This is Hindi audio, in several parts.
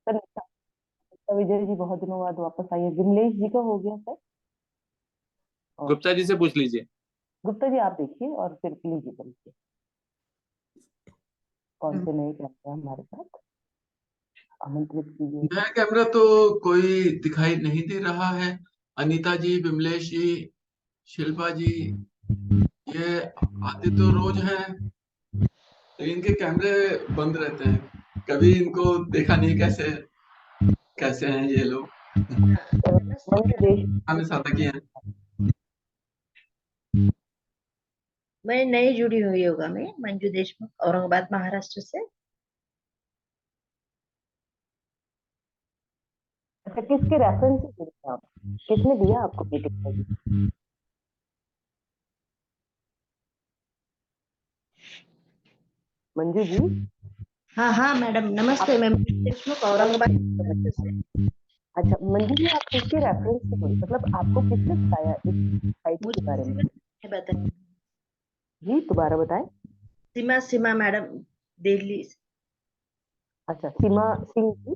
सर विजय जी बहुत दिनों बाद वापस आई है। विमलेश जी का हो गया सर। और गुप्ता जी से पूछ लीजिए। गुप्ता जी आप देखिए और फिर लीजिए करिए कौन से नए कैमरे हैं हमारे साथ। आमंत्रित कीजिए नया सर। कैमरा तो कोई दिखाई नहीं दे रहा है। अनीता जी, विमलेश जी, शिल्पा जी, ये आते तो रोज हैं, लेकिन इनके कैमरे बंद रहते हैं। कभी इनको देखा नहीं कैसे कैसे हैं ये लोग। मंजू देश हमें सादा किए हैं। मैं नई जुड़ी हुई होगा, मैं मंजू देशमुख, औरंगाबाद महाराष्ट्र से। अच्छा किसके रेफरेंस से जुड़े हैं आप? किसने दिया आपको मीटिंग? मंजू जी हाँ हाँ मैडम, नमस्ते। मैं मंजू देशमुख, औरंगाबाद महाराष्ट्र से। अच्छा मंजू जी आप किसके रेफरेंस से जुड़ी, मतलब आपको किसने बताया इस साइट के मुझे बारे में? सीमा ने बताया। जी दोबारा बताएं। सीमा सीमा मैडम, दिल्ली से। अच्छा सीमा सिंह जी।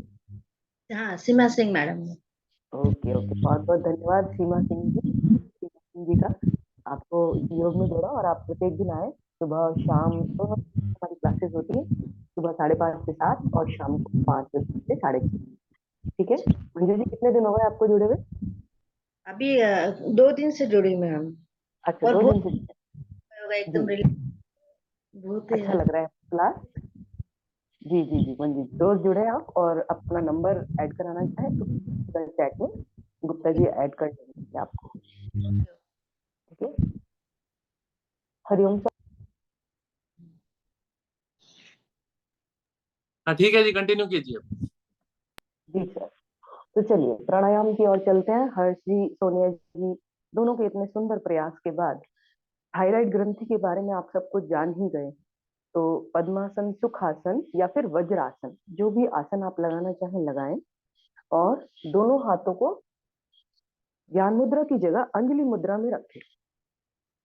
हाँ, सीमा सिंह मैडम। ओके ओके बहुत बहुत धन्यवाद सीमा सिंह जी। सीमा सिंह जी का आपको योग में जोड़ा और आप प्रत्येक दिन आए। सुबह और शाम दोनों हमारी क्लासेस होती है। सुबह 5:30 से 7 और शाम को 5 बजे से 6:30। ठीक है मंजू जी कितने दिन हो गए आपको जुड़े हुए? अभी 2 दिन से जुड़ी मैम। अच्छा और 2 दिन बहुत से। होगा एकदम जी बहुत ही अच्छा लग रहा है क्लास। जी जी जी मंजू जी रोज जुड़े आप और अपना नंबर ऐड कराना चाहे तो चैट में गुप्ता जी ऐड कर देंगे आपको। ठीक है हरिओम सर। हाँ ठीक है जी, कंटिन्यू कीजिए। जी सर तो चलिए प्राणायाम की ओर चलते हैं। हर्ष जी सोनिया जी दोनों के इतने सुंदर प्रयास के बाद थायराइड ग्रंथि के बारे में आप सब कुछ जान ही गए। तो पद्मासन सुखासन या फिर वज्रासन जो भी आसन आप लगाना चाहें लगाएं और दोनों हाथों को ज्ञान मुद्रा की जगह अंजलि मुद्रा में रखें।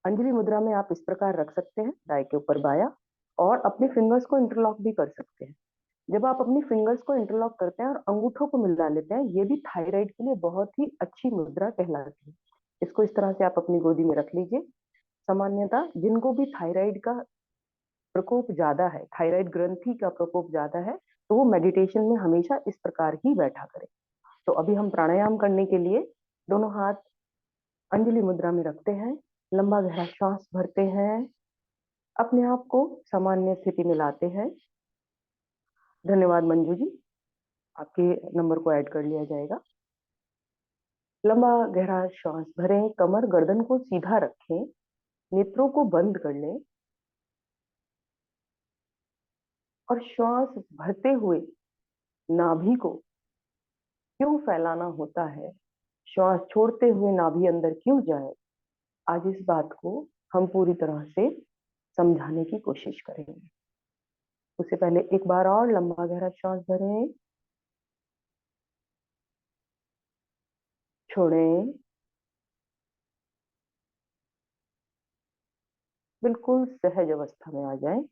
अंजलि मुद्रा में आप इस प्रकार रख सकते हैं दाएं के ऊपर बाया और अपने फिंगर्स को इंटरलॉक भी कर सकते हैं। जब आप अपनी फिंगर्स को इंटरलॉक करते हैं और अंगूठों को मिला लेते हैं ये भी थायराइड के लिए बहुत ही अच्छी मुद्रा कहलाती है। इसको इस तरह से आप अपनी गोदी में रख लीजिए। सामान्यतः जिनको भी थायराइड का प्रकोप ज्यादा है, थायराइड ग्रंथि का प्रकोप ज्यादा है, तो वो मेडिटेशन में हमेशा इस प्रकार ही बैठा करें। तो अभी हम प्राणायाम करने के लिए दोनों हाथ अंजलि मुद्रा में रखते हैं। लंबा गहरा श्वास भरते हैं। अपने आप को सामान्य स्थिति में लाते हैं। धन्यवाद मंजू जी आपके नंबर को ऐड कर लिया जाएगा। लंबा गहरा श्वास भरें। कमर गर्दन को सीधा रखें। नेत्रों को बंद कर लें और श्वास भरते हुए नाभि को क्यों फैलाना होता है, श्वास छोड़ते हुए नाभि अंदर क्यों जाए, आज इस बात को हम पूरी तरह से समझाने की कोशिश करेंगे। उससे पहले एक बार और लंबा गहरा श्वास भरें, छोड़ें, बिल्कुल सहज अवस्था में आ जाएं।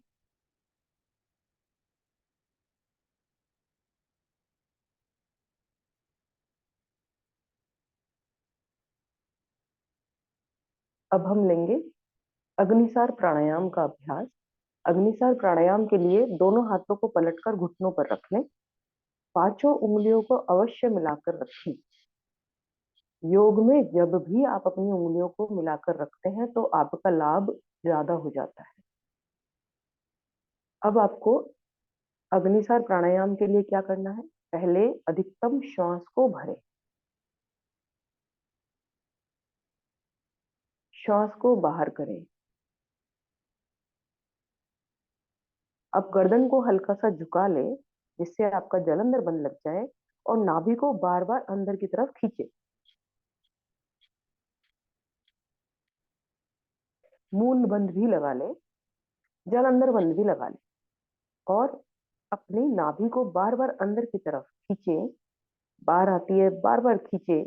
अब हम लेंगे अग्निसार प्राणायाम का अभ्यास। अग्निसार प्राणायाम के लिए दोनों हाथों को पलटकर घुटनों पर रख लें। पांचों उंगलियों को अवश्य मिलाकर रखें। योग में जब भी आप अपनी उंगलियों को मिलाकर रखते हैं तो आपका लाभ ज्यादा हो जाता है। अब आपको अग्निसार प्राणायाम के लिए क्या करना है, पहले अधिकतम श्वास को भरें। श्वास को बाहर करें। अब गर्दन को हल्का सा झुका ले जिससे आपका जलंधर बंद लग जाए और नाभि को बार बार अंदर की तरफ खींचे। मूल बंद भी लगा ले, जलंधर बंद भी लगा ले और अपनी नाभि को बार बार अंदर की तरफ खींचे। बार आती है बार बार खींचे।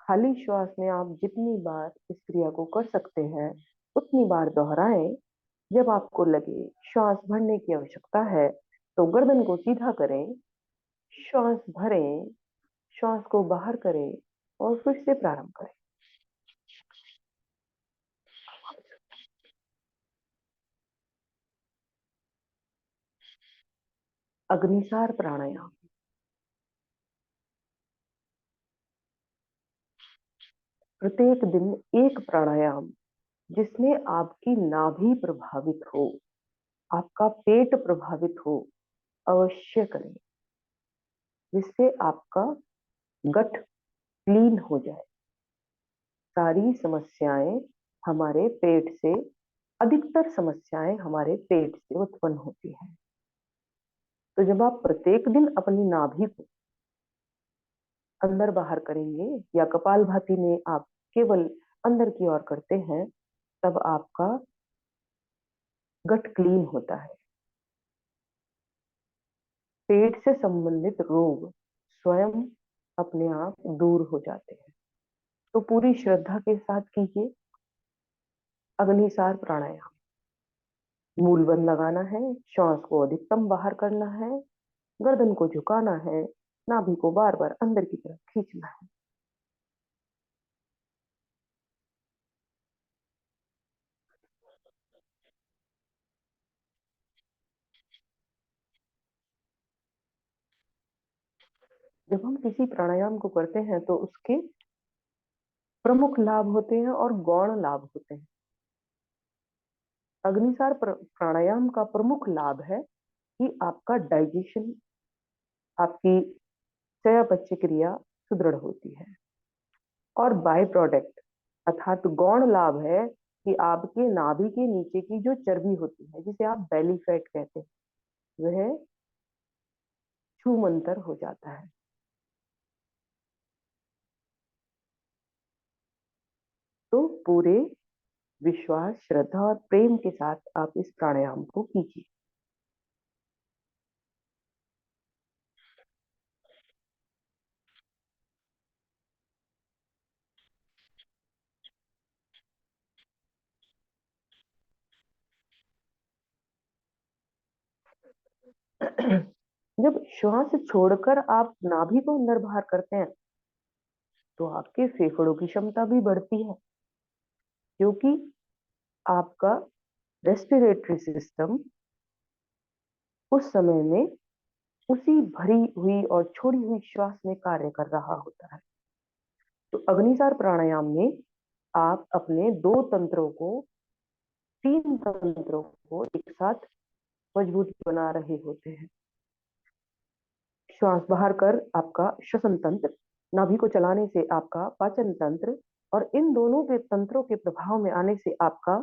खाली श्वास में आप जितनी बार इस क्रिया को कर सकते हैं उतनी बार दोहराएं। जब आपको लगे श्वास भरने की आवश्यकता है तो गर्दन को सीधा करें। श्वास भरें, श्वास को बाहर करें और फिर से प्रारंभ करें। अग्निसार प्राणायाम। प्रत्येक दिन एक प्राणायाम जिसमें आपकी नाभि प्रभावित हो, आपका पेट प्रभावित हो, अवश्य करें, जिससे आपका गट क्लीन हो जाए। सारी समस्याएं हमारे पेट से, अधिकतर समस्याएं हमारे पेट से उत्पन्न होती हैं। तो जब आप प्रत्येक दिन अपनी नाभि को अंदर बाहर करेंगे या कपालभाति में आप केवल अंदर की ओर करते हैं, तब आपका गट क्लीन होता है। पेट से संबंधित रोग स्वयं अपने आप दूर हो जाते हैं। तो पूरी श्रद्धा के साथ कीजिए अग्निसार प्राणायाम। मूल बंद लगाना है, श्वास को अधिकतम बाहर करना है, गर्दन को झुकाना है, नाभि को बार बार अंदर की तरफ खींचना है। जब हम किसी प्राणायाम को करते हैं तो उसके प्रमुख लाभ होते हैं और गौण लाभ होते हैं। अग्निसार प्राणायाम का प्रमुख लाभ है कि आपका डाइजेशन, आपकी चयापचय क्रिया सुदृढ़ होती है। और बाय प्रोडक्ट अर्थात गौण लाभ है कि आपके नाभि के नीचे की जो चर्बी होती है, जिसे आप बेली फैट कहते हैं, वह छूमंतर हो जाता है। तो पूरे विश्वास, श्रद्धा और प्रेम के साथ आप इस प्राणायाम को कीजिए। जब श्वास छोड़कर आप नाभि को अंदर बाहर करते हैं तो आपके फेफड़ों की क्षमता भी बढ़ती है, क्योंकि आपका रेस्पिरेटरी सिस्टम उस समय में उसी भरी हुई और छोड़ी हुई श्वास में कार्य कर रहा होता है। तो अग्निसार प्राणायाम में आप अपने दो तंत्रों को, तीन तंत्रों को एक साथ मजबूत बना रहे होते हैं। श्वास बाहर कर आपका श्वसन तंत्र, नाभि को चलाने से आपका पाचन तंत्र, और इन दोनों के तंत्रों के प्रभाव में आने से आपका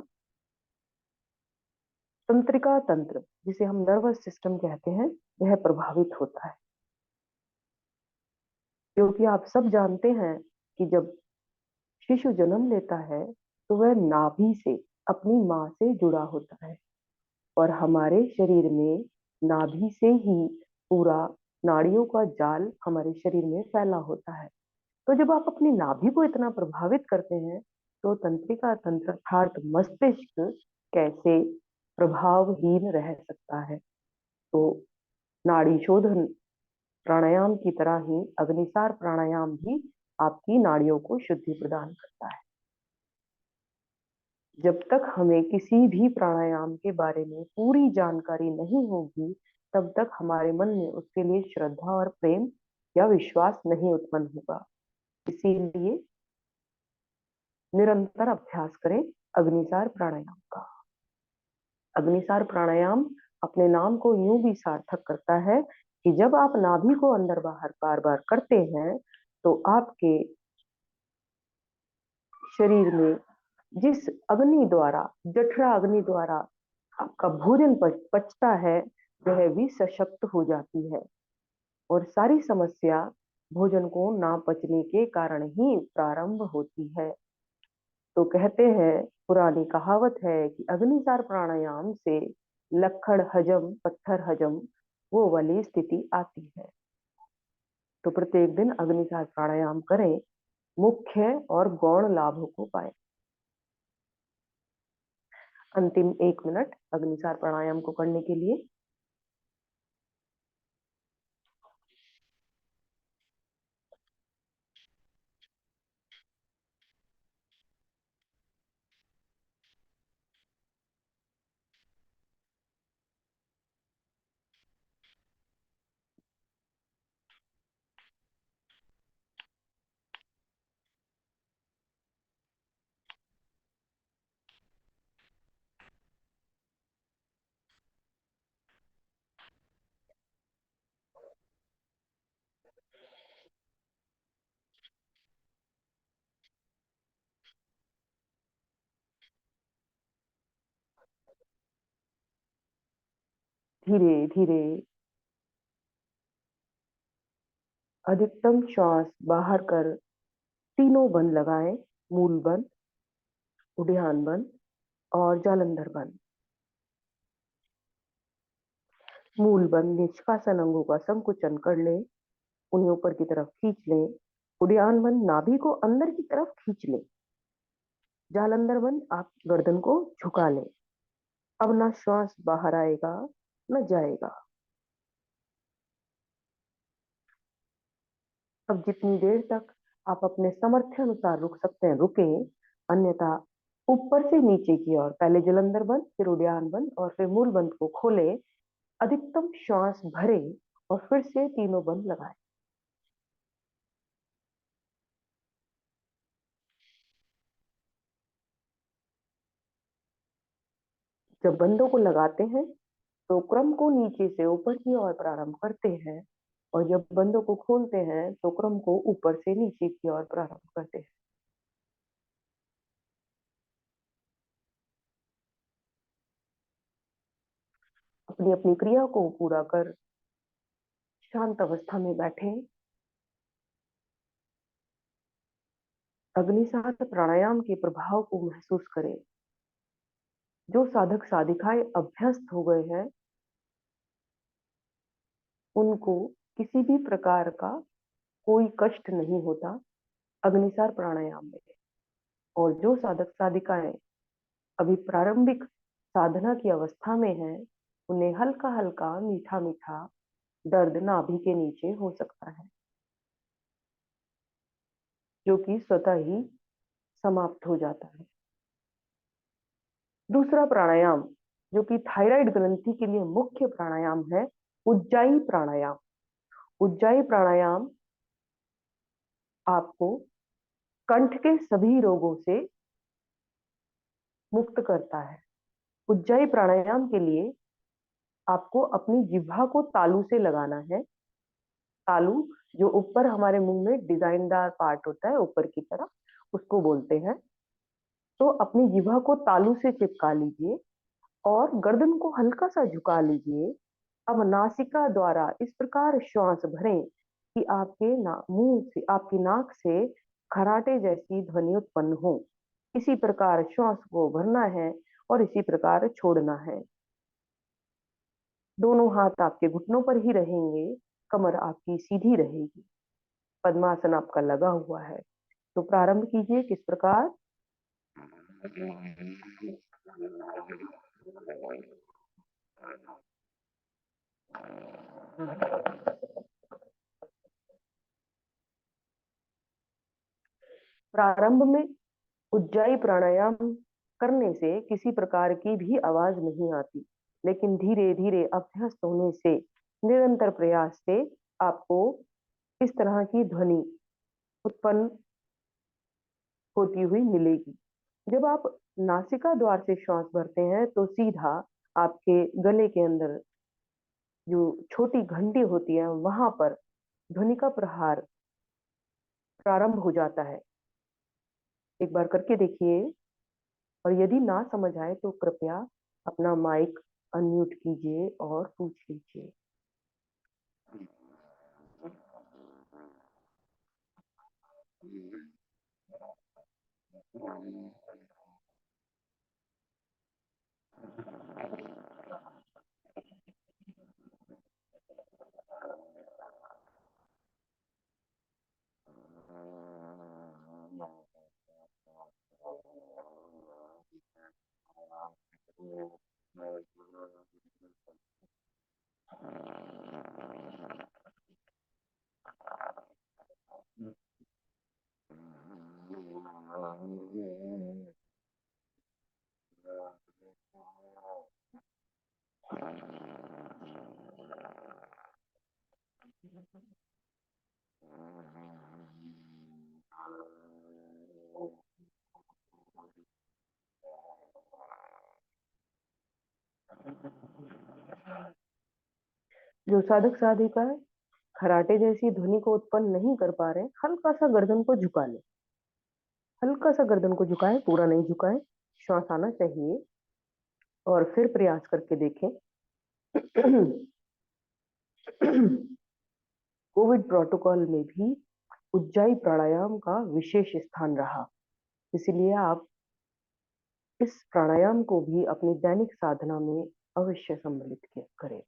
तंत्रिका तंत्र, जिसे हम नर्वस सिस्टम कहते हैं, वह प्रभावित होता है। क्योंकि आप सब जानते हैं कि जब शिशु जन्म लेता है तो वह नाभि से, अपनी माँ से जुड़ा होता है, और हमारे शरीर में नाभि से ही पूरा नाड़ियों का जाल हमारे शरीर में फैला होता है। तो जब आप अपनी नाभि को इतना प्रभावित करते हैं तो तंत्रिका तंत्र अर्थात मस्तिष्क कैसे प्रभावहीन रह सकता है। तो नाड़ी शोधन प्राणायाम की तरह ही अग्निसार प्राणायाम भी आपकी नाड़ियों को शुद्धि प्रदान करता है। जब तक हमें किसी भी प्राणायाम के बारे में पूरी जानकारी नहीं होगी, तब तक हमारे मन में उसके लिए श्रद्धा और प्रेम या विश्वास नहीं उत्पन्न होगा। इसीलिए निरंतर अभ्यास करें अग्निसार प्राणायाम का। अग्निसार प्राणायाम अपने नाम को यूं भी सार्थक करता है कि जब आप नाभि को अंदर बाहर बार बार करते हैं तो आपके शरीर में जिस अग्नि द्वारा, जठरा अग्नि द्वारा आपका भोजन पचता है, वह भी सशक्त हो जाती है, और सारी समस्या भोजन को ना पचने के कारण ही प्रारंभ होती है। तो कहते हैं, पुरानी कहावत है कि अग्निसार प्राणायाम से लक्कड़ हजम, पत्थर हजम, वो वाली स्थिति आती है। तो प्रत्येक दिन अग्निसार प्राणायाम करें, मुख्य और गौण लाभों को पाएं। अंतिम 1 मिनट अग्निसार प्राणायाम को करने के लिए धीरे धीरे अधिकतम श्वास बाहर कर तीनों बंद लगाएं। मूल बंद, उद्यान बंद और जालंधर बंद। मूल बंद निष्कासन अंगों का संकुचन कर ले, उन्हें ऊपर की तरफ खींच लें। उद्यान बंद नाभि को अंदर की तरफ खींच लें। जालंधर बंद आप गर्दन को झुका लें। अब ना श्वास बाहर आएगा न जाएगा। अब जितनी देर तक आप अपने सामर्थ्य अनुसार रुक सकते हैं रुके, अन्यथा ऊपर से नीचे की ओर पहले जालंधर बंद, फिर उद्यान बंद और फिर मूल बंद को खोले। अधिकतम श्वास भरे और फिर से तीनों बंद लगाएं। जब बंदों को लगाते हैं तो क्रम को नीचे से ऊपर की ओर प्रारंभ करते हैं, और जब बंदों को खोलते हैं तो क्रम को ऊपर से नीचे की ओर प्रारंभ करते हैं। अपनी अपनी क्रिया को पूरा कर शांत अवस्था में बैठे। अग्निसात प्राणायाम के प्रभाव को महसूस करें। जो साधक साधिकाएं अभ्यस्त हो गए हैं उनको किसी भी प्रकार का कोई कष्ट नहीं होता अग्निसार प्राणायाम में। और जो साधक साधिकाएं अभी प्रारंभिक साधना की अवस्था में हैं, उन्हें हल्का हल्का मीठा मीठा दर्द नाभि के नीचे हो सकता है, जो कि स्वतः ही समाप्त हो जाता है। दूसरा प्राणायाम जो कि थायराइड ग्रंथि के लिए मुख्य प्राणायाम है, उज्जाई प्राणायाम। उज्जाई प्राणायाम आपको कंठ के सभी रोगों से मुक्त करता है। उज्जाई प्राणायाम के लिए आपको अपनी जिह्वा को तालू से लगाना है। तालू जो ऊपर हमारे मुंह में डिजाइनदार पार्ट होता है ऊपर की तरफ, उसको बोलते हैं। तो अपनी जिह्वा को तालू से चिपका लीजिए और गर्दन को हल्का सा झुका लीजिए। अब नासिका द्वारा इस प्रकार श्वास भरें कि आपके मुंह से, आपकी नाक से खराटे जैसी ध्वनि उत्पन्न हो। इसी प्रकार श्वास को भरना है और इसी प्रकार छोड़ना है। दोनों हाथ आपके घुटनों पर ही रहेंगे, कमर आपकी सीधी रहेगी, पद्मासन आपका लगा हुआ है। तो प्रारंभ कीजिए किस प्रकार। प्रारंभ में उज्जाई प्राणायाम करने से किसी प्रकार की भी आवाज नहीं आती, लेकिन धीरे धीरे अभ्यस्त होने से, निरंतर प्रयास से आपको इस तरह की ध्वनि उत्पन्न होती हुई मिलेगी। जब आप नासिका द्वार से श्वास भरते हैं तो सीधा आपके गले के अंदर जो छोटी घंटी होती है वहां पर ध्वनि का प्रहार प्रारंभ हो जाता है। एक बार करके देखिए, और यदि ना समझ आए तो कृपया अपना माइक अनम्यूट कीजिए और पूछ लीजिए। जो साधक साधिका खराटे जैसी ध्वनि को उत्पन्न नहीं कर पा रहे, हल्का सा गर्दन को झुका ले। हल्का सा गर्दन को झुकाएं, पूरा नहीं झुकाएं। श्वास आना चाहिए और फिर प्रयास करके देखें। कोविड प्रोटोकॉल में भी उज्जाई प्राणायाम का विशेष स्थान रहा, इसलिए आप इस प्राणायाम को भी अपनी दैनिक साधना में अवश्य सम्मिलित करें।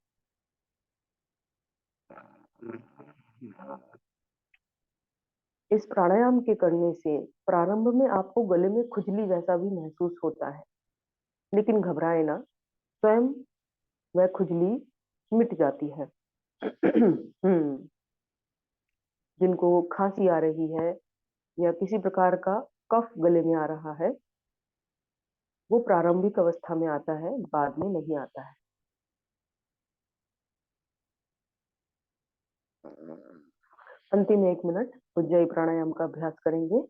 इस प्राणायाम के करने से प्रारंभ में आपको गले में खुजली जैसा भी महसूस होता है, लेकिन घबराए ना, स्वयं वह खुजली मिट जाती है। जिनको खांसी आ रही है या किसी प्रकार का कफ गले में आ रहा है, वो प्रारंभिक अवस्था में आता है, बाद में नहीं आता है। अंतिम 1 मिनट उज्जाई प्राणायाम का अभ्यास करेंगे।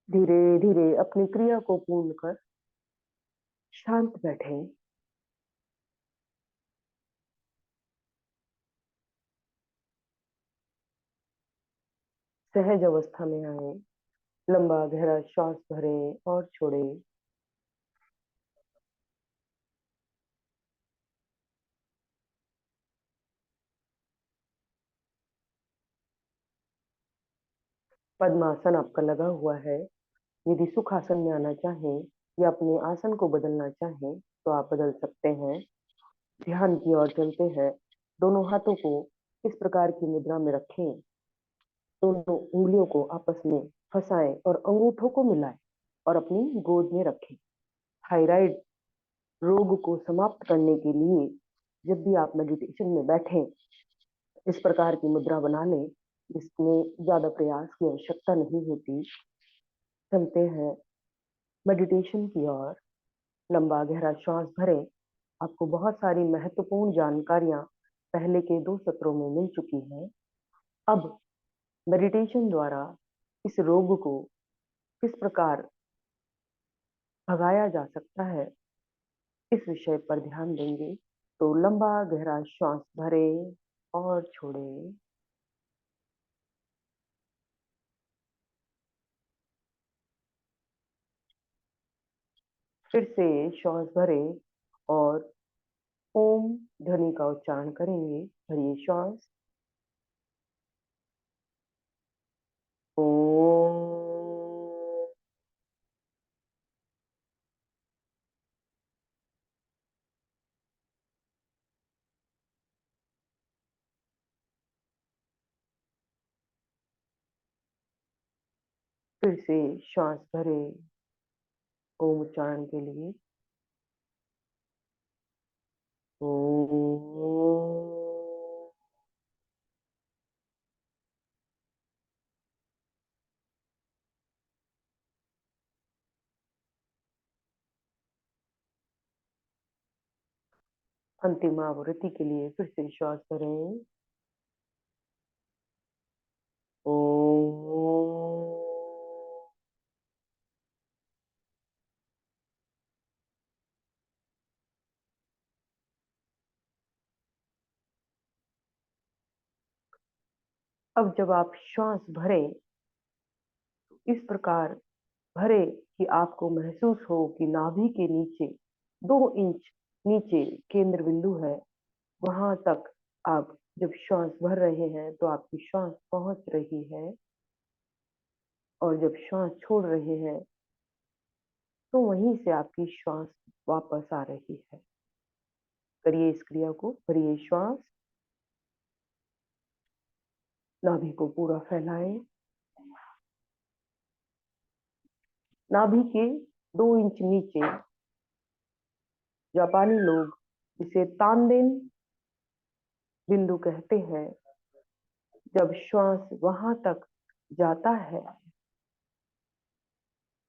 धीरे धीरे अपनी क्रिया को पूर्ण कर शांत बैठें। सहज अवस्था में आए, लंबा गहरा श्वास भरें और छोड़ें। पद्मासन आपका लगा हुआ है। यदि सुख आसन में आना चाहें या अपने आसन को बदलना चाहें तो आप बदल सकते हैं। ध्यान की ओर चलते हैं। दोनों हाथों को इस प्रकार की मुद्रा में रखें। दोनों उंगलियों को आपस में फंसाएं और अंगूठों को मिलाएं और अपनी गोद में रखें। थायराइड रोग को समाप्त करने के लिए जब भी आप मेडिटेशन में बैठें, इस प्रकार की मुद्रा बना लें, जिसमें ज्यादा प्रयास की आवश्यकता नहीं होती। चलते हैं मेडिटेशन की ओर। लंबा गहरा श्वास भरें। आपको बहुत सारी महत्वपूर्ण जानकारियां पहले के 2 सत्रों में मिल चुकी हैं। अब मेडिटेशन द्वारा इस रोग को किस प्रकार भगाया जा सकता है, इस विषय पर ध्यान देंगे। तो लंबा गहरा श्वास भरें और छोड़ें। फिर से श्वास भरें और ओम ध्वनि का उच्चारण करेंगे। भरिए श्वास। ओम। फिर से श्वास भरें ओम उच्चारण के लिए। ओम। अंतिम आवृत्ति के लिए फिर से श्वास भरें। ओम। अब जब आप श्वास भरें, इस प्रकार भरे कि आपको महसूस हो कि नाभि के नीचे 2 इंच नीचे केंद्र बिंदु है। वहां तक आप जब श्वास भर रहे हैं तो आपकी श्वास पहुंच रही है, और जब श्वास छोड़ रहे हैं तो वहीं से आपकी श्वास वापस आ रही है। करिए इस क्रिया को। भरिए श्वास। नाभि को पूरा फैलाएं। नाभि के 2 इंच नीचे जापानी लोग इसे तानदेन बिंदु कहते हैं। जब श्वास वहां तक जाता है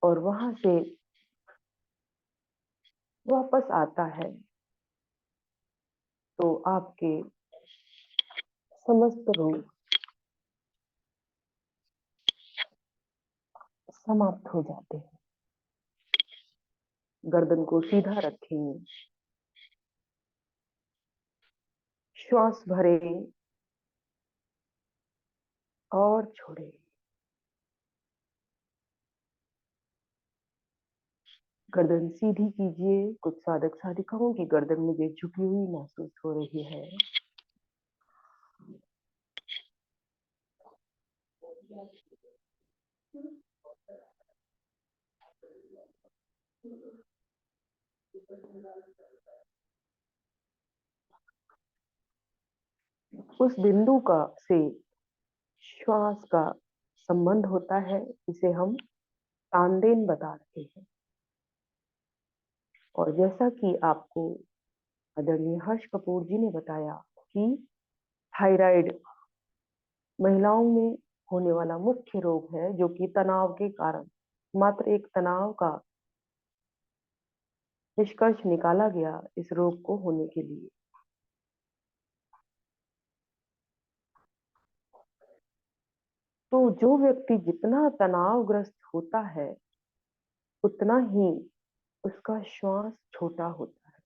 और वहां से वापस आता है तो आपके समस्त रोग समाप्त हो जाते हैं। गर्दन को सीधा रखें, श्वास भरें और छोड़ें। गर्दन सीधी कीजिए। कुछ साधक साधिकाओं की गर्दन मुझे झुकी हुई महसूस हो रही है। उस बिंदु का से श्वास का संबंध होता है, इसे हम तानदेन बता रहे हैं। और जैसा कि आपको आदरणीय हर्ष कपूर जी ने बताया कि थायराइड महिलाओं में होने वाला मुख्य रोग है, जो कि तनाव के कारण मात्र एक तनाव का निष्कर्ष निकाला गया इस रोग को होने के लिए। तो जो व्यक्ति जितना तनावग्रस्त होता है उतना ही उसका श्वास छोटा होता है।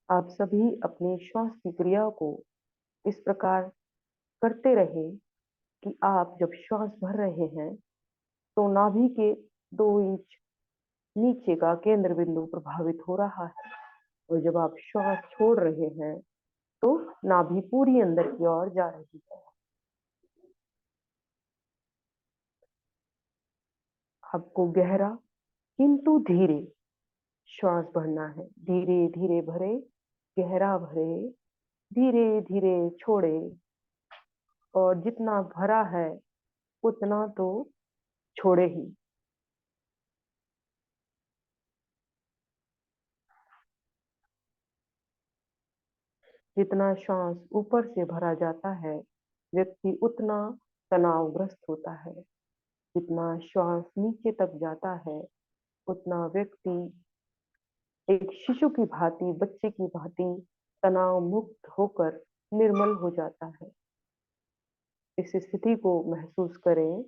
आप सभी अपनी श्वास की क्रिया को इस प्रकार करते रहे कि आप जब श्वास भर रहे हैं तो नाभि के 2 इंच नीचे का केंद्र बिंदु प्रभावित हो रहा है, और जब आप श्वास छोड़ रहे हैं तो नाभि पूरी अंदर की ओर जा रही है। आपको गहरा किंतु धीरे श्वास भरना है। धीरे धीरे भरे, गहरा भरे, धीरे धीरे छोड़े, और जितना भरा है उतना तो छोड़े ही। जितना श्वास ऊपर से भरा जाता है व्यक्ति उतना तनावग्रस्त होता है। जितना श्वास नीचे तक जाता है उतना व्यक्ति एक शिशु की भांति, बच्चे की भांति तनाव मुक्त होकर निर्मल हो जाता है। इस स्थिति को महसूस करें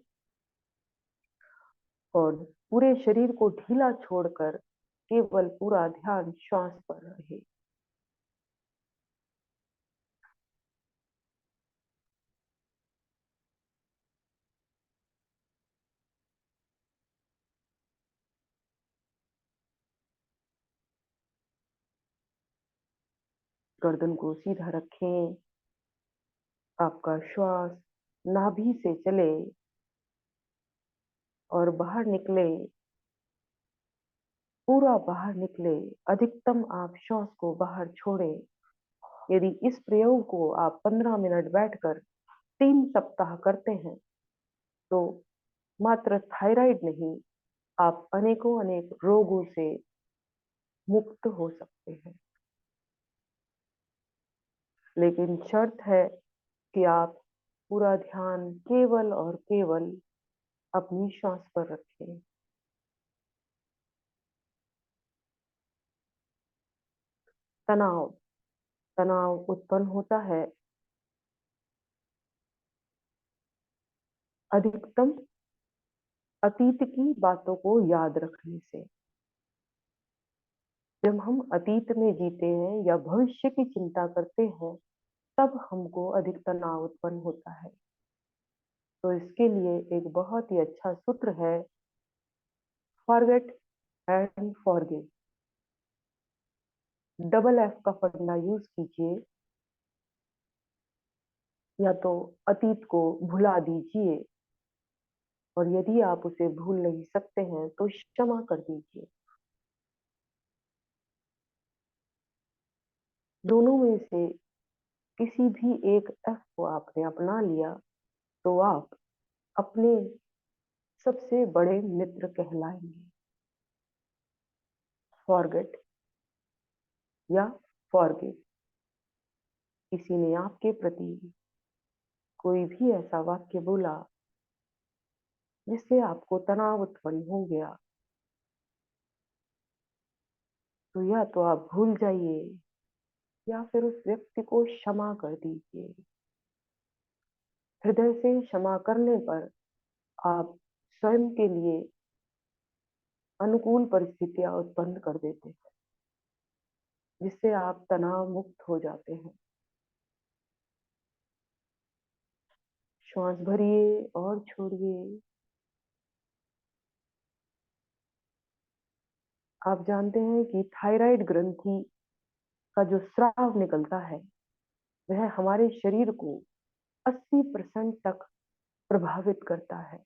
और पूरे शरीर को ढीला छोड़कर केवल पूरा ध्यान श्वास पर रहे। गर्दन को सीधा रखें। आपका श्वास नाभि से चले और बाहर निकले, पूरा बाहर निकले। अधिकतम आप श्वास को बाहर छोड़ें। यदि इस प्रयोग को आप 15 मिनट बैठकर 3 सप्ताह करते हैं तो मात्र थायराइड नहीं, आप अनेकों अनेक रोगों से मुक्त हो सकते हैं। लेकिन शर्त है कि आप पूरा ध्यान केवल और केवल अपनी श्वास पर रखें। तनाव तनाव उत्पन्न होता है अधिकतम अतीत की बातों को याद रखने से। जब हम अतीत में जीते हैं या भविष्य की चिंता करते हैं तब हमको अधिक तनाव उत्पन्न होता है। तो इसके लिए एक बहुत ही अच्छा सूत्र है, forget and forgive. Double F का फंडा यूज कीजिए। या तो अतीत को भुला दीजिए, और यदि आप उसे भूल नहीं सकते हैं तो क्षमा कर दीजिए। दोनों में से किसी भी एक एफ को आपने अपना लिया तो आप अपने सबसे बड़े मित्र कहलाएंगे। फॉरगेट या फॉरगिव। किसी ने आपके प्रति कोई भी ऐसा वाक्य बोला जिससे आपको तनाव उत्पन्न हो गया, तो या तो आप भूल जाइए या फिर उस व्यक्ति को क्षमा कर दीजिए। हृदय से क्षमा करने पर आप स्वयं के लिए अनुकूल परिस्थितियां उत्पन्न कर देते हैं, जिससे आप तनाव मुक्त हो जाते हैं। श्वास भरिए और छोड़िए। आप जानते हैं कि थायराइड ग्रंथि का जो स्राव निकलता है वह हमारे शरीर को 80% तक प्रभावित करता है,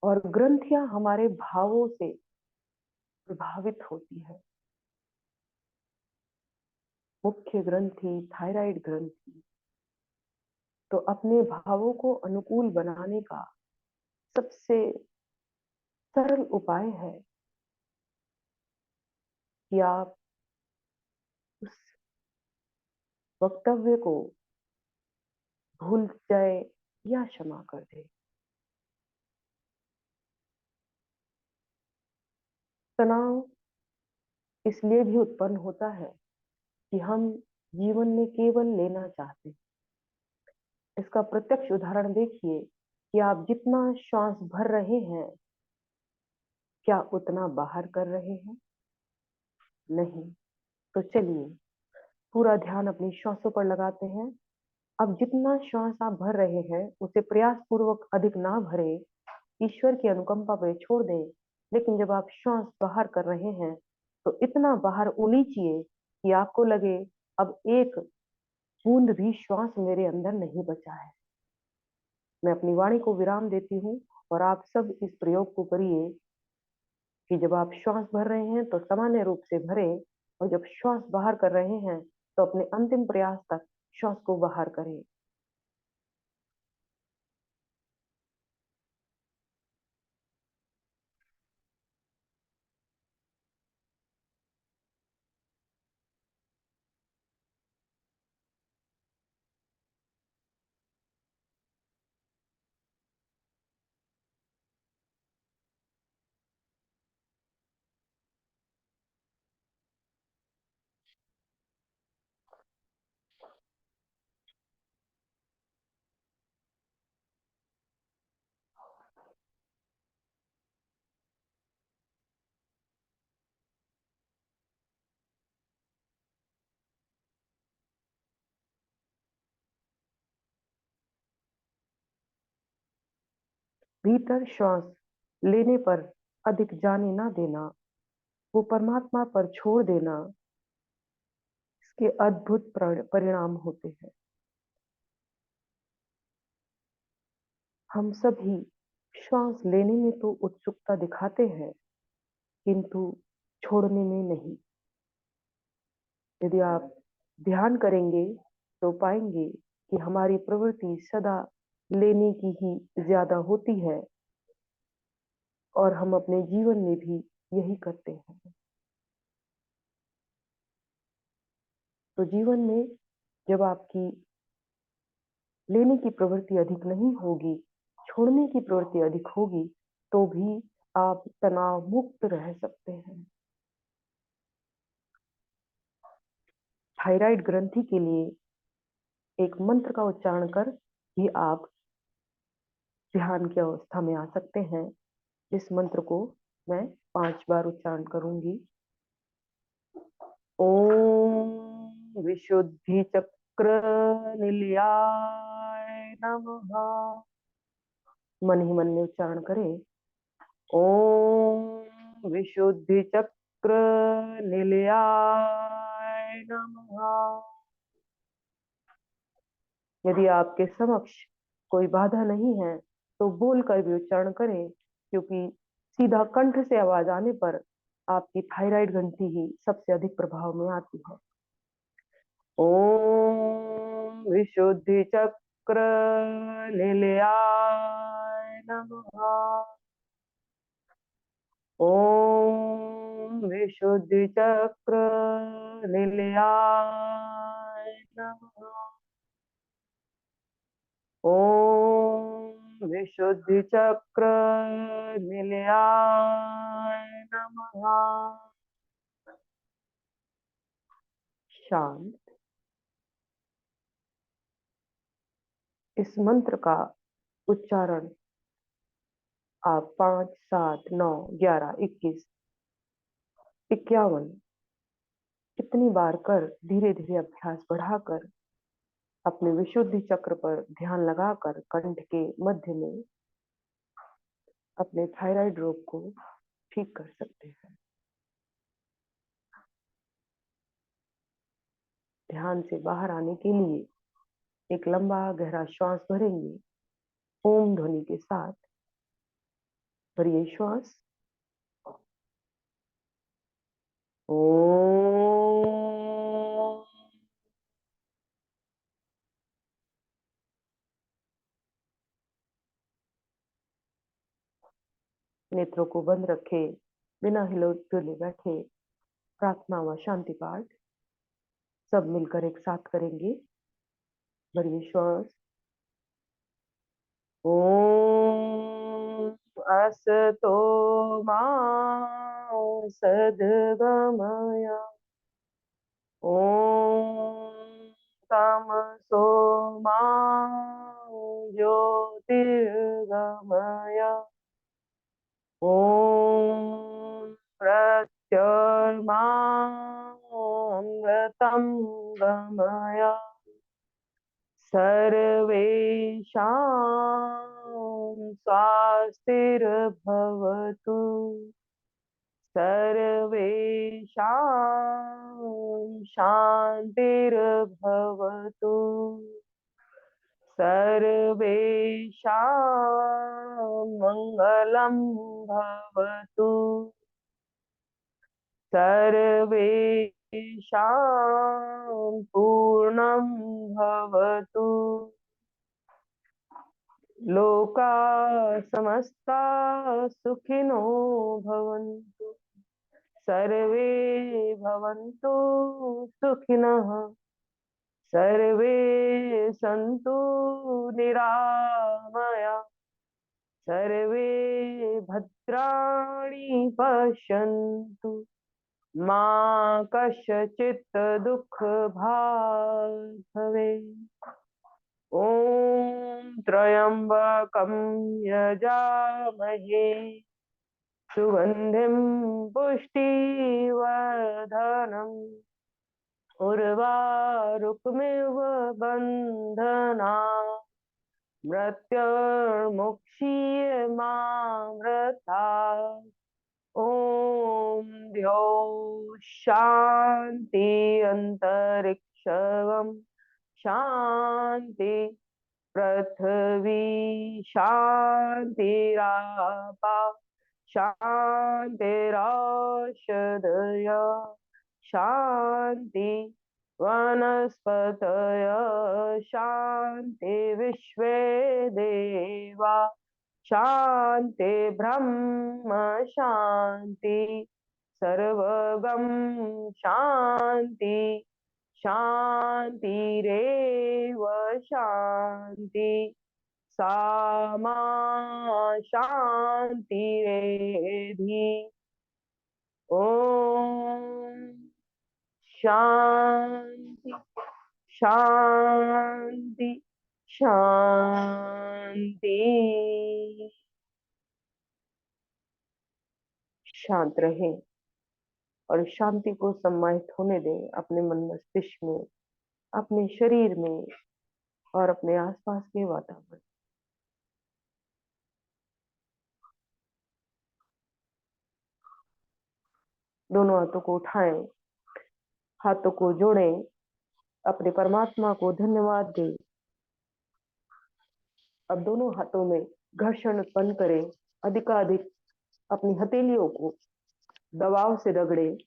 और ग्रंथियां हमारे भावों से प्रभावित होती है। मुख्य ग्रंथि थायराइड ग्रंथि। तो अपने भावों को अनुकूल बनाने का सबसे सरल उपाय है कि आप उस वक्तव्य को भूल जाए या क्षमा कर दे। तनाव इसलिए भी उत्पन्न होता है कि हम जीवन में केवल लेना चाहते हैं। इसका प्रत्यक्ष उदाहरण देखिए कि आप जितना श्वास भर रहे हैं, क्या उतना बाहर कर रहे हैं? नहीं। तो चलिए पूरा ध्यान अपनी श्वासों पर लगाते हैं। अब जितना श्वास आप भर रहे हैं उसे प्रयास पूर्वक अधिक ना भरे, ईश्वर की अनुकंपा पे छोड़ दें। लेकिन जब आप श्वास बाहर कर रहे हैं तो इतना बाहर उलीचिए कि आपको लगे अब एक बूंद भी श्वास मेरे अंदर नहीं बचा है। मैं अपनी वाणी को विराम देती हूँ और आप सब इस प्रयोग को करिए कि जब आप श्वास भर रहे हैं तो सामान्य रूप से भरें, और जब श्वास बाहर कर रहे हैं तो अपने अंतिम प्रयास तक श्वास को बाहर करें। भीतर श्वास लेने पर अधिक जाने ना देना, वो परमात्मा पर छोड़ देना, इसके अद्भुत परिणाम होते हैं। हम सभी श्वास लेने में तो उत्सुकता दिखाते हैं किंतु छोड़ने में नहीं। यदि आप ध्यान करेंगे तो पाएंगे कि हमारी प्रवृत्ति सदा लेने की ही ज्यादा होती है, और हम अपने जीवन में भी यही करते हैं। तो जीवन में जब आपकी लेने की प्रवृत्ति अधिक नहीं होगी, छोड़ने की प्रवृत्ति अधिक होगी, तो भी आप तनाव मुक्त रह सकते हैं। थायराइड ग्रंथि के लिए एक मंत्र का उच्चारण कर भी आप ध्यान की अवस्था में आ सकते हैं। इस मंत्र को मैं 5 बार उच्चारण करूंगी। ओम विशुद्धि चक्र निलयाय नमः। मन ही मन में उच्चारण करें। ओम विशुद्धि चक्र निलयाय नमः। यदि आपके समक्ष कोई बाधा नहीं है तो बोलकर भी उच्चारण करें, क्योंकि सीधा कंठ से आवाज आने पर आपकी थायराइड ग्रंथि ही सबसे अधिक प्रभाव में आती है। ओम विशुद्धि चक्र निलयाय नमः। ओम विशुद्धि चक्र निलयाय नमः। ओम विशुद्धि चक्र निलयाय नमः। शांत। इस मंत्र का उच्चारण आप 5, 7, 9, 11, 21, 51 इतनी बार कर धीरे धीरे अभ्यास बढ़ाकर अपने विशुद्धि चक्र पर ध्यान लगाकर कंठ के मध्य में अपने थायराइड रोग को ठीक कर सकते हैं। ध्यान से बाहर आने के लिए एक लंबा गहरा श्वास भरेंगे। ओम ध्वनि के साथ भरिए श्वास। ओम। नेत्रों को बंद रखे बिना हिले डुले बैठे प्रार्थना व शांति पाठ सब मिलकर एक साथ करेंगे। भरिए श्वास। ओम असतो मा सद्गमय। ओम तमसो मा ज्योतिर्गमय। ओम प्रत्युर्मा अमृतं गमय। सर्वेषां स्वास्तिर्भवतु। सर्वेषां शान्तिर्भवतु। सर्वेषां मङ्गलं भवतु। सर्वेषां पूर्णं भवतु। लोका समस्ता सुखिनो भवन्तु। सर्वे भवन्तु सुखिनः। सर्वे सन्तु निरामया। सर्वे भद्राणि पश्यन्तु। मा कस्यचित् दुःखभाग् भवेत्। ॐ त्र्यम्बकं यजामहे सुगन्धिं पुष्टिवर्धनम् उर्वारुकमिव बन्धनात् मृत्युर्मुक्षीयमामृतात्। ॐ द्यौः शान्ति अन्तरिक्षं शान्ति पृथ्वी शान्तिरापा शान्तिरौषधयः शान्ति वनस्पतयः शान्ति विश्वे देवा शान्ति ब्रह्म शान्ति सर्वगं शान्ति शान्तिरेव शान्ति सामा शान्तिरेधि। ॐ शान्ति शान्ति शान्ति। शांत रहें और शांति को सम्मानित होने दें अपने मन मस्तिष्क में, अपने शरीर में और अपने आसपास के वातावरण। दोनों हाथों को उठाएं, हाथों को जोड़ें, अपने परमात्मा को धन्यवाद दें। अब दोनों हाथों में घर्षण उत्पन्न करें, अधिकाधिक अपनी हथेलियों को दबाव से रगड़ें।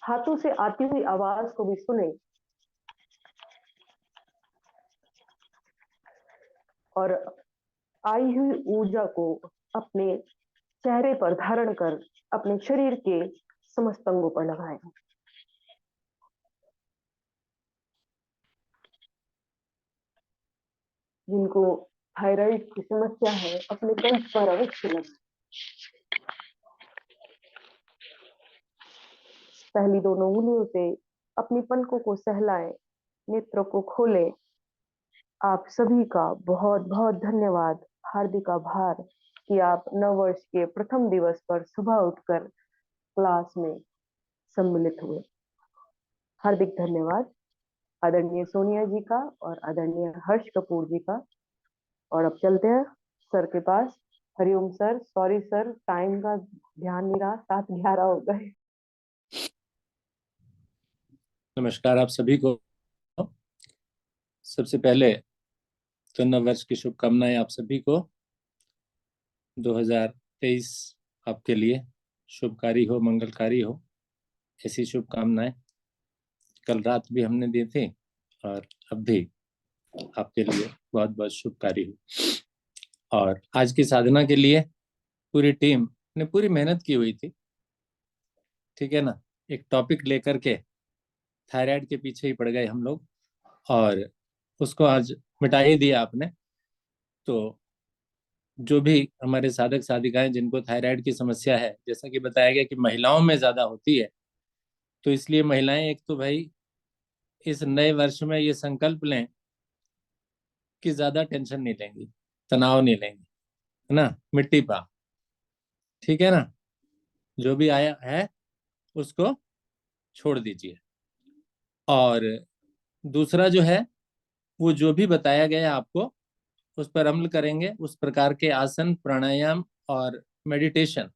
हाथों से आती हुई आवाज को भी सुने और आई हुई ऊर्जा को अपने चेहरे पर धारण कर अपने शरीर के समस्त अंगों पर लगाएं। जिनको थायराइड की समस्या है अपने कंठ पर अवश्य लगाएं। पहली दोनों उंगलियों से अपनी पलकों को सहलाएं, नेत्रों को खोलें। आप सभी का बहुत बहुत धन्यवाद, हार्दिक आभार कि आप नववर्ष के प्रथम दिवस पर सुबह उठकर क्लास में सम्मिलित हुए। हार्दिक धन्यवाद आदरणीय सोनिया जी का और आदरणीय हर्ष कपूर जी का। और अब चलते हैं सर के पास। Hariom sir, sorry sir, time का ध्यान नहीं रहा, 7:11 हो गए। नमस्कार आप सभी को। सबसे पहले तो नव वर्ष की शुभकामनाएं आप सभी को। 2023 आपके लिए शुभकारी हो, मंगलकारी हो, ऐसी शुभकामनाएं कल रात भी हमने दी थी और अब भी आपके लिए बहुत बहुत शुभकारी हो। और आज की साधना के लिए पूरी टीम ने पूरी मेहनत की हुई थी, ठीक है ना। एक टॉपिक लेकर के थायराइड के पीछे ही पड़ गए हम लोग और उसको आज मिटा ही दिया आपने। तो जो भी हमारे साधक साधिकाएं जिनको थायराइड की समस्या है, जैसा कि बताया गया कि महिलाओं में ज्यादा होती है, तो इसलिए महिलाएं एक तो भाई इस नए वर्ष में ये संकल्प लें कि ज्यादा टेंशन नहीं लेंगी, तनाव नहीं लेंगी, है ना। मिट्टी पा, ठीक है ना। जो भी आया है उसको छोड़ दीजिए। और दूसरा जो है वो जो भी बताया गया आपको उस पर अमल करेंगे, उस प्रकार के आसन, प्राणायाम और मेडिटेशन।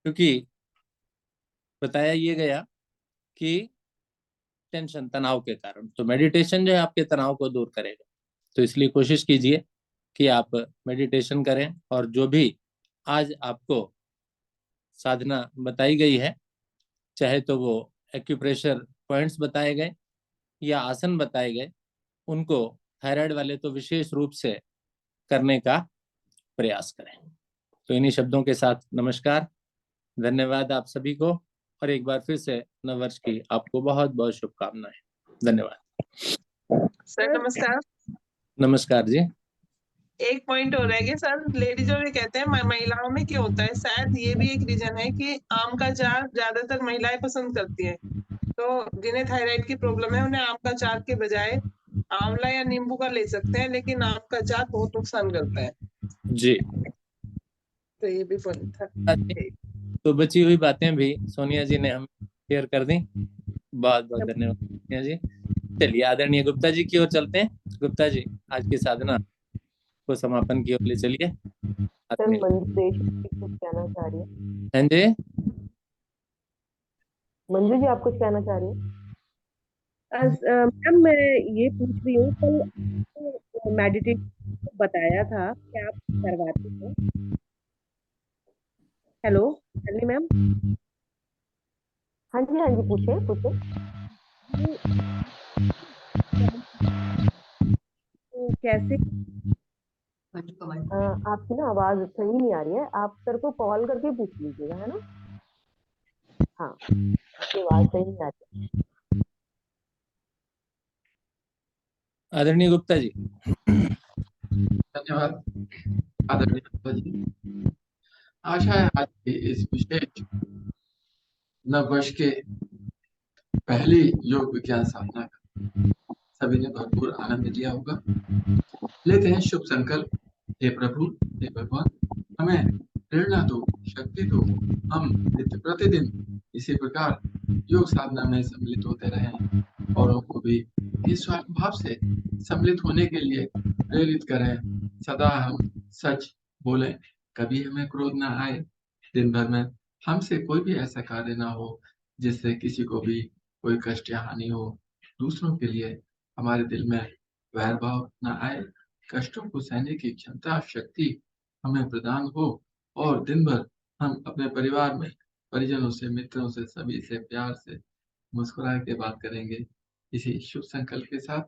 क्योंकि बताया ये गया कि टेंशन, तनाव के कारण, तो मेडिटेशन जो है आपके तनाव को दूर करेगा। तो इसलिए कोशिश कीजिए कि आप मेडिटेशन करें। और जो भी आज आपको साधना बताई गई है, चाहे तो वो एक्यूप्रेशर पॉइंट्स बताए गए या आसन बताए गए, उनको थायराइड वाले तो विशेष रूप से करने का प्रयास करें। तो इन्हीं शब्दों के साथ नमस्कार, धन्यवाद आप सभी को। और एक बार फिर से नववर्ष की आपको बहुत बहुत शुभकामनाएं। धन्यवाद सर। नमस्कार। नमस्कार जी। एक पॉइंट हो रहा है कि सर लेडीजों में कहते हैं महिलाओं में क्या होता है, शायद ये भी एक रीजन है कि आम का चार ज्यादातर महिलाएं पसंद करती हैं। तो जिन्हें थायराइड की प्रॉब्लम है उन्हें आम का चार के बजाय आंवला या नींबू का ले सकते हैं, लेकिन आम का चार बहुत नुकसान करता है जी। तो ये भी पॉइंट था। तो बची हुई बातें भी सोनिया जी ने हम शेयर कर दी। बहुत बहुत धन्यवाद सोनिया जी। चलिए आदरणीय गुप्ता जी की ओर चलते हैं। गुप्ता जी आज की साधना को समापन की ओर ले चलिए। सर मंजू देशमुख कुछ कहना चाह रही है। हाँ जी, मंजू जी आप कुछ कहना चाह रही है। मैम मैं ये पूछ रही हूँ, कल मेडिटेशन बताया था कि आप करवाते हैं। Hello hello ma'am. हाँ जी हाँ जी, पूछे पूछे। तो कैसे आपकी ना आवाज सही नहीं आ रही है, आप सर को कॉल करके पूछ लीजिएगा, है ना। हाँ, आपकी आवाज सही नहीं आ रही है। आदरणीय गुप्ता जी। धन्यवाद आदरणीय गुप्ता जी। आशा है आज की इस विशेष नववर्ष के पहली योग विज्ञान साधना का सभी ने भरपूर आनंद लिया होगा। लेते हैं शुभ संकल्प। हे प्रभु, हे भगवान, हमें प्रेरणा दो, शक्ति दो। हम नित्य प्रतिदिन इसी प्रकार योग साधना में सम्मिलित होते रहें, औरों को भी निस्वार्थ भाव से सम्मिलित होने के लिए प्रेरित करें। सदा हम सच बोलें, कभी हमें क्रोध ना आए। दिन भर में हमसे कोई भी ऐसा कार्य ना हो जिससे किसी को भी कोई कष्ट या हानि हो। दूसरों के लिए हमारे दिल में वैर भाव न आए। कष्टों को सहने की क्षमता, शक्ति हमें प्रदान हो और दिन भर हम अपने परिवार में परिजनों से, मित्रों से, सभी से प्यार से मुस्कुरा के बात करेंगे। इसी शुभ संकल्प के साथ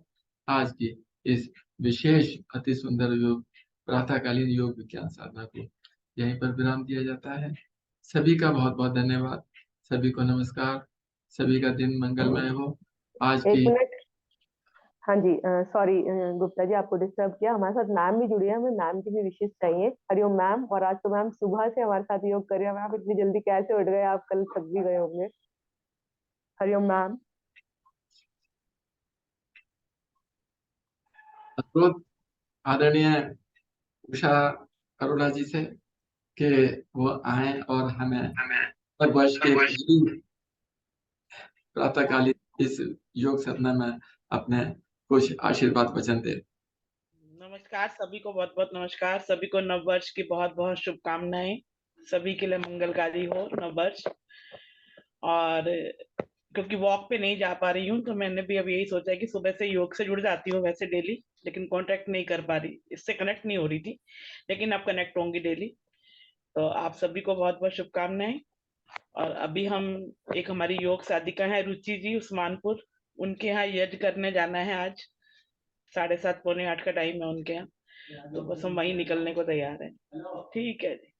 आज की इस विशेष अति सुंदर योग प्रातःकालीन योग विज्ञान साधना को यहीं पर विराम दिया जाता है। सभी का बहुत बहुत धन्यवाद, सभी को नमस्कार, सभी का दिन मंगलमय हो। आज एक की मिनट, हाँ जी, सॉरी गुप्ता जी, आपको डिस्टर्ब किया। हमारे साथ मैम भी जुड़ी है, हमें मैम की भी विशेष चाहिए। हरिओम मैम। और आज तो मैम सुबह से हमारे साथ योग कर रही है। मैम, आप इतनी जल्दी कैसे उठ गए? आप कल थक भी गए होंगे। हरिओम मैम। अनुरोध आदरणीय उषा अरोड़ा जी से कि वो आए और हमें हर वर्ष के पहली प्रातःकालीन इस योग साधना में अपने कुछ आशीर्वाद वचन दे। नमस्कार सभी को, बहुत बहुत नमस्कार सभी को। नव वर्ष की बहुत बहुत शुभकामनाएं, सभी के लिए मंगलकारी हो नव वर्ष। और क्योंकि वॉक पे नहीं जा पा रही हूँ तो मैंने भी अब यही सोचा कि सुबह से योग से जुड़ जाती हूँ वैसे डेली, लेकिन कांटेक्ट नहीं कर पा रही, इससे कनेक्ट नहीं हो रही थी, लेकिन अब कनेक्ट होंगी डेली। तो आप सभी को बहुत बहुत शुभकामनाएं। और अभी हम एक हमारी योग साधिका है रुचि जी उस्मानपुर, उनके यहाँ यज्ञ करने जाना है आज। 7:30 पौने 8 का टाइम है उनके यहाँ, तो बस हम वहीं निकलने को तैयार हैं। ठीक है जी,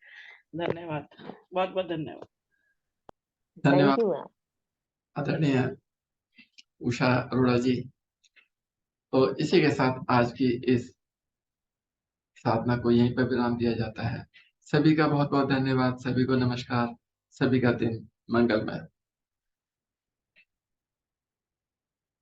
धन्यवाद, बहुत बहुत धन्यवाद। थैंक धन्यवाद यू मैम। आदरणीय उषा अरोड़ा जी। तो इसी के साथ आज की इस साधना को यहीं पर विराम दिया जाता है। सभी का बहुत बहुत धन्यवाद, सभी को नमस्कार, सभी का दिन मंगलमय।